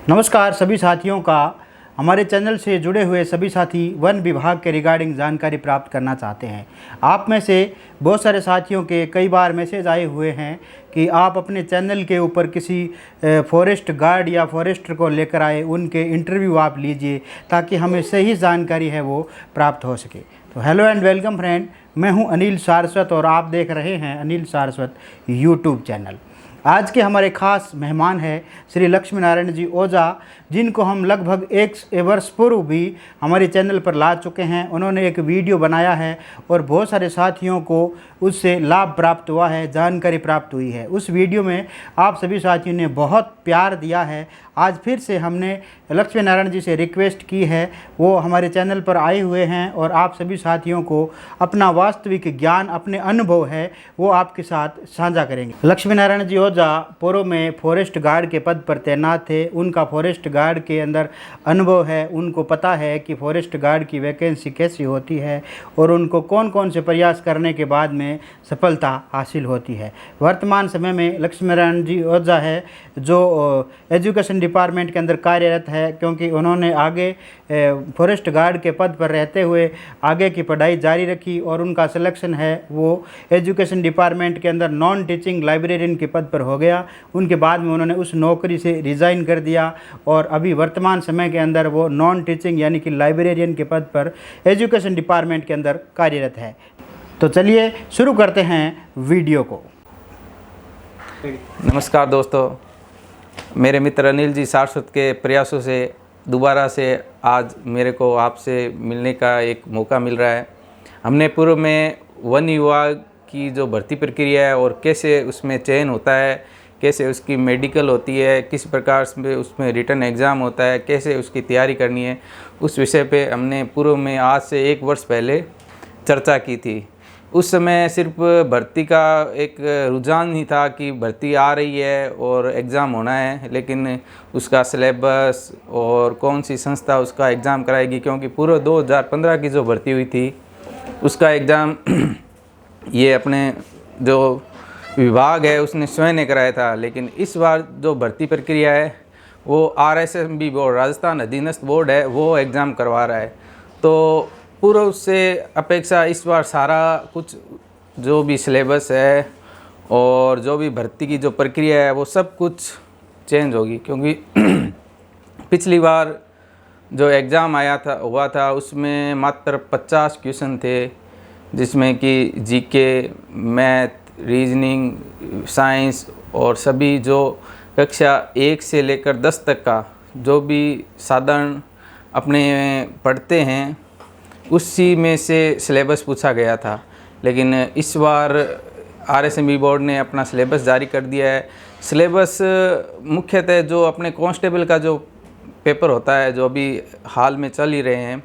नमस्कार सभी साथियों का। हमारे चैनल से जुड़े हुए सभी साथी वन विभाग के रिगार्डिंग जानकारी प्राप्त करना चाहते हैं। आप में से बहुत सारे साथियों के कई बार मैसेज आए हुए हैं कि आप अपने चैनल के ऊपर किसी फॉरेस्ट गार्ड या फॉरेस्टर को लेकर आए, उनके इंटरव्यू आप लीजिए ताकि हमें सही जानकारी है वो प्राप्त हो सके। तो हेलो एंड वेलकम फ्रेंड, मैं हूं अनिल सारस्वत और आप देख रहे हैं अनिल सारस्वत यूट्यूब चैनल। आज के हमारे खास मेहमान हैं श्री लक्ष्मी नारायण जी ओझा, जिनको हम लगभग एक वर्ष पूर्व भी हमारे चैनल पर ला चुके हैं। उन्होंने एक वीडियो बनाया है और बहुत सारे साथियों को उससे लाभ प्राप्त हुआ है, जानकारी प्राप्त हुई है। उस वीडियो में आप सभी साथियों ने बहुत प्यार दिया है। आज फिर से हमने लक्ष्मी नारायण जी से रिक्वेस्ट की है, वो हमारे चैनल पर आए हुए हैं और आप सभी साथियों को अपना वास्तविक ज्ञान, अपने अनुभव है वो आपके साथ साझा करेंगे। लक्ष्मी नारायण जी ओझा पूर्व में फॉरेस्ट गार्ड के पद पर तैनात थे। उनका फॉरेस्ट गार्ड के अंदर अनुभव है, उनको पता है कि फॉरेस्ट गार्ड की वैकेंसी कैसी होती है और उनको कौन कौन से प्रयास करने के बाद में सफलता हासिल होती है। वर्तमान समय में लक्ष्मी नारायण जी ओझा है जो एजुकेशन डिपार्टमेंट के अंदर कार्यरत है, क्योंकि उन्होंने आगे फॉरेस्ट गार्ड के पद पर रहते हुए आगे की पढ़ाई जारी रखी और उनका सिलेक्शन है वो एजुकेशन डिपार्टमेंट के अंदर नॉन टीचिंग लाइब्रेरियन के पद पर हो गया। उनके बाद में उन्होंने उस नौकरी से रिज़ाइन कर दिया और अभी वर्तमान समय के अंदर वो नॉन टीचिंग यानी कि लाइब्रेरियन के पद पर एजुकेशन डिपार्टमेंट के अंदर कार्यरत है। तो चलिए शुरू करते हैं वीडियो को। नमस्कार दोस्तों, मेरे मित्र अनिल जी सारस्वत के प्रयासों से दोबारा से आज मेरे को आपसे मिलने का एक मौका मिल रहा है। हमने पूर्व में वन विभाग की जो भर्ती प्रक्रिया है और कैसे उसमें चयन होता है, कैसे उसकी मेडिकल होती है, किस प्रकार से उसमें रिटन एग्ज़ाम होता है, कैसे उसकी तैयारी करनी है, उस विषय पे हमने पूर्व में आज से 1 वर्ष पहले चर्चा की थी। उस समय सिर्फ भर्ती का एक रुझान ही था कि भर्ती आ रही है और एग्ज़ाम होना है, लेकिन उसका सिलेबस और कौन सी संस्था उसका एग्ज़ाम कराएगी, क्योंकि पूरा 2015 की जो भर्ती हुई थी उसका एग्ज़ाम ये अपने जो विभाग है उसने स्वयं ने कराया था। लेकिन इस बार जो भर्ती प्रक्रिया है वो RSMB बोर्ड, राजस्थान अधीनस्थ बोर्ड है, वो एग्ज़ाम करवा रहा है। तो पूर्व से अपेक्षा इस बार सारा कुछ जो भी सिलेबस है और जो भी भर्ती की जो प्रक्रिया है वो सब कुछ चेंज होगी, क्योंकि पिछली बार जो एग्ज़ाम हुआ था उसमें मात्र 50 क्वेश्चन थे, जिसमें कि जीके, मैथ, रीजनिंग, साइंस और सभी जो कक्षा 1 से लेकर 10 तक का जो भी साधारण अपने पढ़ते हैं उसी में से सिलेबस पूछा गया था। लेकिन इस बार RSMB बोर्ड ने अपना सिलेबस जारी कर दिया है। सिलेबस मुख्यतः जो अपने कांस्टेबल का जो पेपर होता है, जो अभी हाल में चल ही रहे हैं,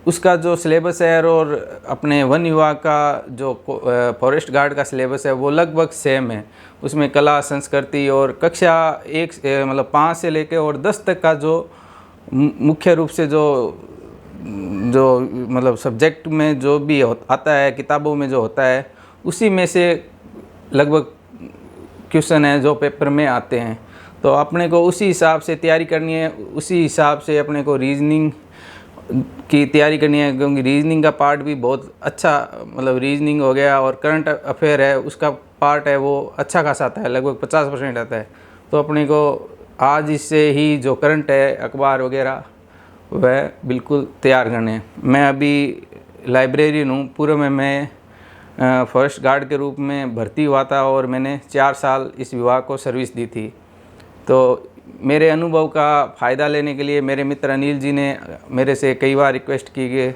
उसका जो सिलेबस है और अपने वन विभाग का जो फॉरेस्ट गार्ड का सिलेबस है वो लगभग सेम है। उसमें कला, संस्कृति और कक्षा 1 मतलब 5 से लेकर और 10 तक का जो मुख्य रूप से जो मतलब सब्जेक्ट में जो भी आता है, किताबों में जो होता है, उसी में से लगभग क्वेश्चन है जो पेपर में आते हैं। तो अपने को उसी हिसाब से तैयारी करनी है, उसी हिसाब से अपने को रीजनिंग की तैयारी करनी है, क्योंकि रीजनिंग का पार्ट भी बहुत अच्छा, मतलब रीजनिंग हो गया और करंट अफेयर है उसका पार्ट है वो अच्छा खासा आता है, लगभग 50% आता है। तो अपने को आज इससे ही जो करंट है, अखबार वगैरह, वह बिल्कुल तैयार करने हैं। मैं अभी लाइब्रेरियन हूँ। पूर्व में मैं फॉरेस्ट गार्ड के रूप में भर्ती हुआ था और मैंने 4 साल इस विभाग को सर्विस दी थी। तो मेरे अनुभव का फ़ायदा लेने के लिए मेरे मित्र अनिल जी ने मेरे से कई बार रिक्वेस्ट की कि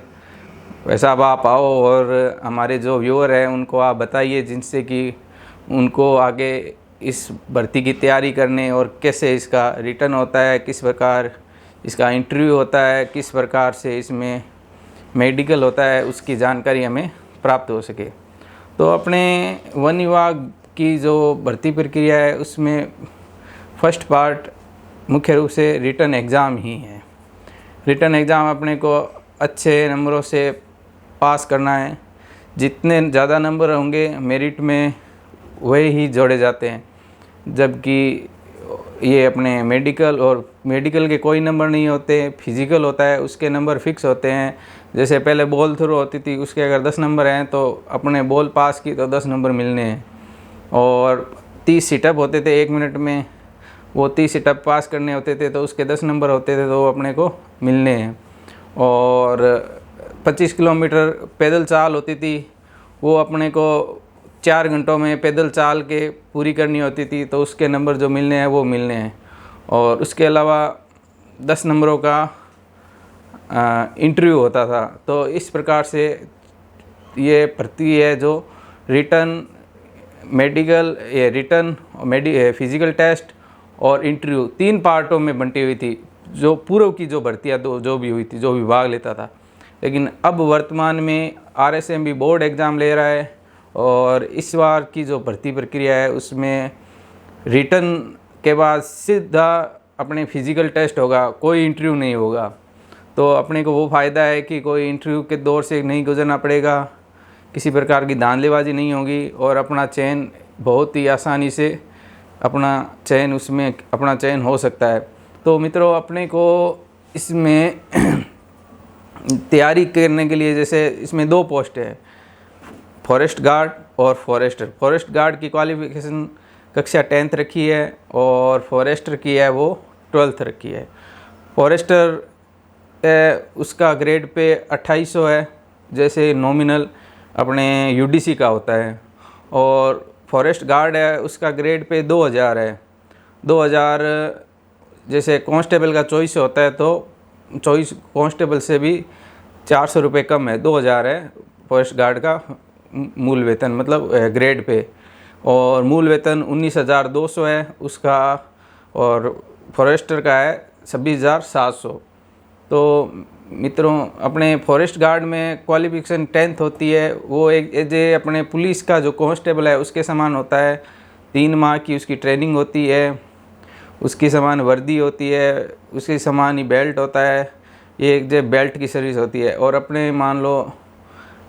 वैसा अब आप आओ और हमारे जो व्यूअर हैं उनको आप बताइए, जिनसे कि उनको आगे इस भर्ती की तैयारी करने और कैसे इसका रिटर्न होता है, किस प्रकार इसका इंटरव्यू होता है, किस प्रकार से इसमें मेडिकल होता है, उसकी जानकारी हमें प्राप्त हो सके। तो अपने वन विभाग की जो भर्ती प्रक्रिया है उसमें फर्स्ट पार्ट मुख्य रूप से रिटन एग्ज़ाम ही है। रिटन एग्ज़ाम अपने को अच्छे नंबरों से पास करना है। जितने ज़्यादा नंबर होंगे मेरिट में वही ही जोड़े जाते हैं, जबकि ये अपने मेडिकल, और मेडिकल के कोई नंबर नहीं होते, फिजिकल होता है उसके नंबर फिक्स होते हैं। जैसे पहले बॉल थ्रो होती थी, उसके अगर 10 नंबर हैं तो अपने बॉल पास की तो 10 नंबर मिलने हैं। और 30 सिटअप होते थे 1 मिनट में, वो 30 सिटअप पास करने होते थे तो उसके 10 नंबर होते थे, तो वो अपने को मिलने हैं। और 25 किलोमीटर पैदल चाल होती थी, वो अपने को 4 घंटों में पैदल चाल के पूरी करनी होती थी, तो उसके नंबर जो मिलने हैं वो मिलने हैं। और उसके अलावा 10 नंबरों का इंटरव्यू होता था। तो इस प्रकार से ये भर्ती है जो रिटर्न मेडिकल, ये रिटर्न फिजिकल टेस्ट और इंटरव्यू 3 पार्टों में बंटी हुई थी, जो पूर्व की जो भर्तियाँ जो भी हुई थी, जो विभाग लेता था। लेकिन अब वर्तमान में RSMB बोर्ड एग्ज़ाम ले रहा है, और इस बार की जो भर्ती प्रक्रिया है उसमें रिटर्न के बाद सीधा अपने फिजिकल टेस्ट होगा, कोई इंटरव्यू नहीं होगा। तो अपने को वो फ़ायदा है कि कोई इंटरव्यू के दौर से नहीं गुजरना पड़ेगा, किसी प्रकार की धांधलीबाजी नहीं होगी, और अपना चयन बहुत ही आसानी से अपना चयन हो सकता है। तो मित्रों, अपने को इसमें तैयारी करने के लिए, जैसे इसमें 2 पोस्ट है, फॉरेस्ट गार्ड और फॉरेस्टर। फॉरेस्ट गार्ड की क्वालिफ़िकेशन कक्षा 10th रखी है, और फॉरेस्टर की है वो 12th रखी है। फॉरेस्टर उसका ग्रेड पे 2800 है, जैसे नॉमिनल अपने UDC का होता है। और फॉरेस्ट गार्ड है उसका ग्रेड पे 2000 है। 2000 जैसे कांस्टेबल का 2400 होता है, तो 24 कांस्टेबल से भी 400 रुपये कम है, 2000 है फॉरेस्ट गार्ड का मूल वेतन, मतलब ग्रेड पे। और मूल वेतन 19,200 है उसका, और फॉरेस्टर का है 26,700। तो मित्रों, अपने फॉरेस्ट गार्ड में क्वालिफिकेशन 10th होती है। वो एक अपने पुलिस का जो कांस्टेबल है उसके समान होता है। 3 माह की उसकी ट्रेनिंग होती है, उसकी समान वर्दी होती है, उसके समान ही बेल्ट होता है। ये एक जो बेल्ट की सर्विस होती है। और अपने मान लो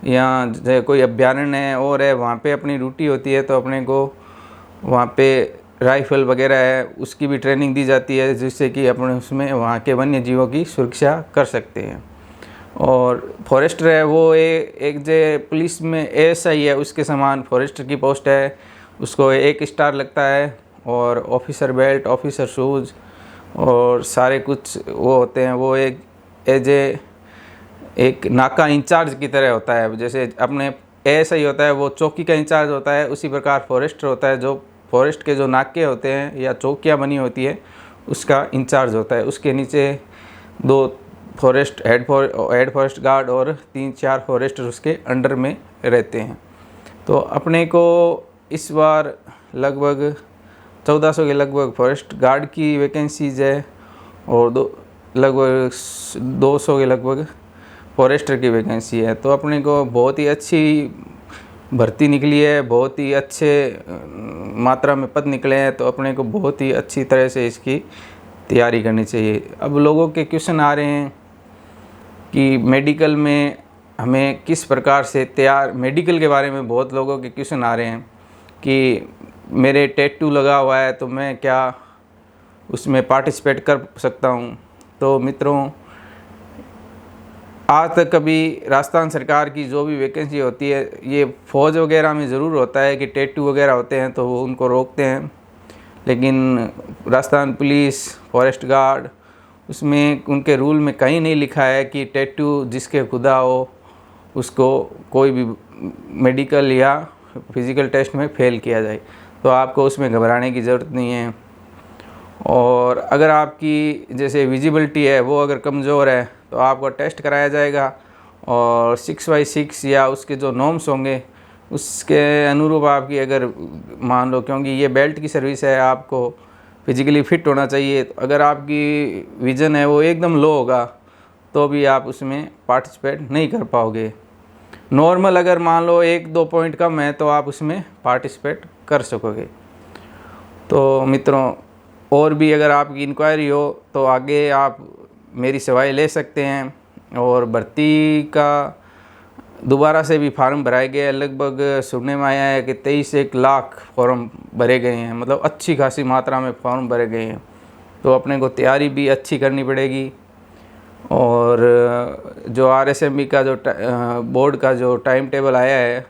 यहाँ जो कोई अभ्यारण्य है और है, वहाँ पे अपनी ड्यूटी होती है, तो अपने को वहाँ पे राइफ़ल वगैरह है उसकी भी ट्रेनिंग दी जाती है, जिससे कि अपने उसमें वहाँ के वन्य जीवों की सुरक्षा कर सकते हैं। और फॉरेस्टर है वो एक जो पुलिस में ASI है उसके समान फॉरेस्टर की पोस्ट है, उसको 1 स्टार लगता है। और ऑफिसर बेल्ट, ऑफिसर शूज़ और सारे कुछ वो होते हैं। वो एक नाका इंचार्ज की तरह होता है। जैसे अपने ASI होता है वो चौकी का इंचार्ज होता है, उसी प्रकार फॉरेस्टर होता है जो फॉरेस्ट के जो नाके होते हैं या चौकियाँ बनी होती है उसका इंचार्ज होता है। उसके नीचे 2 हेड फॉरेस्ट गार्ड और 3-4 फॉरेस्टर उसके अंडर में रहते हैं। तो अपने को इस बार लगभग 1400 के लगभग फॉरेस्ट गार्ड की वैकेंसीज है, और लगभग 200 के लगभग फॉरेस्टर की वैकेंसी है। तो अपने को बहुत ही अच्छी भर्ती निकली है, बहुत ही अच्छे मात्रा में पद निकले हैं। तो अपने को बहुत ही अच्छी तरह से इसकी तैयारी करनी चाहिए। अब लोगों के क्वेश्चन आ रहे हैं कि मेडिकल में हमें किस प्रकार से मेडिकल के बारे में बहुत लोगों के क्वेश्चन आ रहे हैं कि मेरे टैटू लगा हुआ है तो मैं क्या उसमें पार्टिसिपेट कर सकता हूँ। तो मित्रों, आज तक कभी राजस्थान सरकार की जो भी वैकेंसी होती है, ये फ़ौज वगैरह में ज़रूर होता है कि टैटू वगैरह होते हैं तो वो उनको रोकते हैं, लेकिन राजस्थान पुलिस, फॉरेस्ट गार्ड, उसमें उनके रूल में कहीं नहीं लिखा है कि टैटू जिसके खुदा हो उसको कोई भी मेडिकल या फिज़िकल टेस्ट में फ़ेल किया जाए। तो आपको उसमें घबराने की ज़रूरत नहीं है। और अगर आपकी जैसे विजिबिलिटी है वो अगर कमज़ोर है तो आपको टेस्ट कराया जाएगा, और 6x6 या उसके जो नॉर्म्स होंगे उसके अनुरूप आपकी अगर मान लो, क्योंकि ये बेल्ट की सर्विस है, आपको फिज़िकली फ़िट होना चाहिए। तो अगर आपकी विज़न है वो एकदम लो होगा तो भी आप उसमें पार्टिसिपेट नहीं कर पाओगे। नॉर्मल अगर मान लो 1-2 पॉइंट कम है तो आप उसमें पार्टिसिपेट कर सकोगे। तो मित्रों, और भी अगर आपकी इंक्वायरी हो तो आगे आप मेरी सेवाएं ले सकते हैं। और भर्ती का दोबारा से भी फार्म भराए गए हैं। लगभग सुनने में आया है कि 23 लाख फॉर्म भरे गए हैं, मतलब अच्छी खासी मात्रा में फॉर्म भरे गए हैं। तो अपने को तैयारी भी अच्छी करनी पड़ेगी। और जो RSMB का जो बोर्ड का जो टाइम टेबल आया है,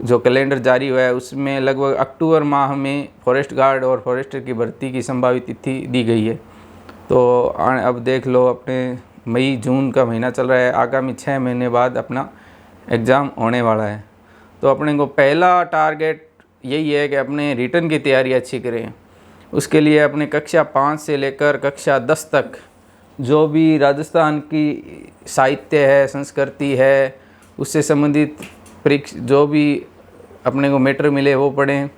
जो कैलेंडर जारी हुआ है, उसमें लगभग अक्टूबर माह में फॉरेस्ट गार्ड और फॉरेस्टर की भर्ती की संभावित तिथि दी गई है। तो अब देख लो, अपने मई जून का महीना चल रहा है, आगामी 6 महीने बाद अपना एग्ज़ाम होने वाला है। तो अपने को पहला टारगेट यही है कि अपने रिटर्न की तैयारी अच्छी करें। उसके लिए अपने कक्षा 5 से लेकर कक्षा 10 तक जो भी राजस्थान की साहित्य है, संस्कृति है, उससे संबंधित जो भी अपने को मैटर मिले वो पढ़ें,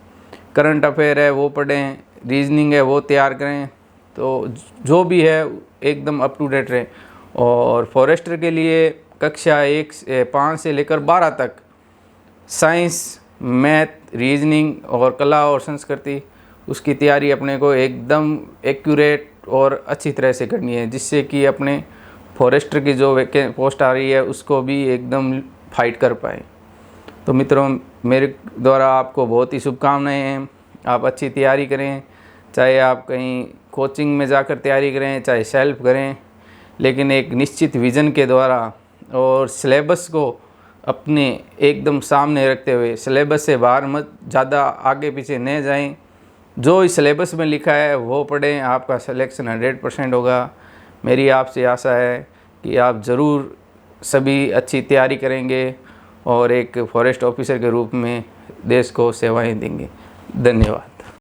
करंट अफेयर है वो पढ़ें, रीजनिंग है वो तैयार करें। तो जो भी है एकदम अप टू डेट रहें। और फॉरेस्टर के लिए कक्षा 5 से लेकर 12 तक साइंस, मैथ, रीजनिंग और कला और संस्कृति, उसकी तैयारी अपने को एकदम एक्यूरेट और अच्छी तरह से करनी है, जिससे कि अपने फॉरेस्टर की जो पोस्ट आ रही है उसको भी एकदम फाइट कर पाए। तो मित्रों, मेरे द्वारा आपको बहुत ही शुभकामनाएं हैं। आप अच्छी तैयारी करें, चाहे आप कहीं कोचिंग में जाकर तैयारी करें, चाहे सेल्फ करें, लेकिन एक निश्चित विज़न के द्वारा और सिलेबस को अपने एकदम सामने रखते हुए, सिलेबस से बाहर मत ज़्यादा आगे पीछे न जाएं। जो इस सिलेबस में लिखा है वो पढ़ें, आपका सिलेक्शन 100% होगा। मेरी आपसे आशा है कि आप ज़रूर सभी अच्छी तैयारी करेंगे और एक फॉरेस्ट ऑफिसर के रूप में देश को सेवाएं देंगे। धन्यवाद।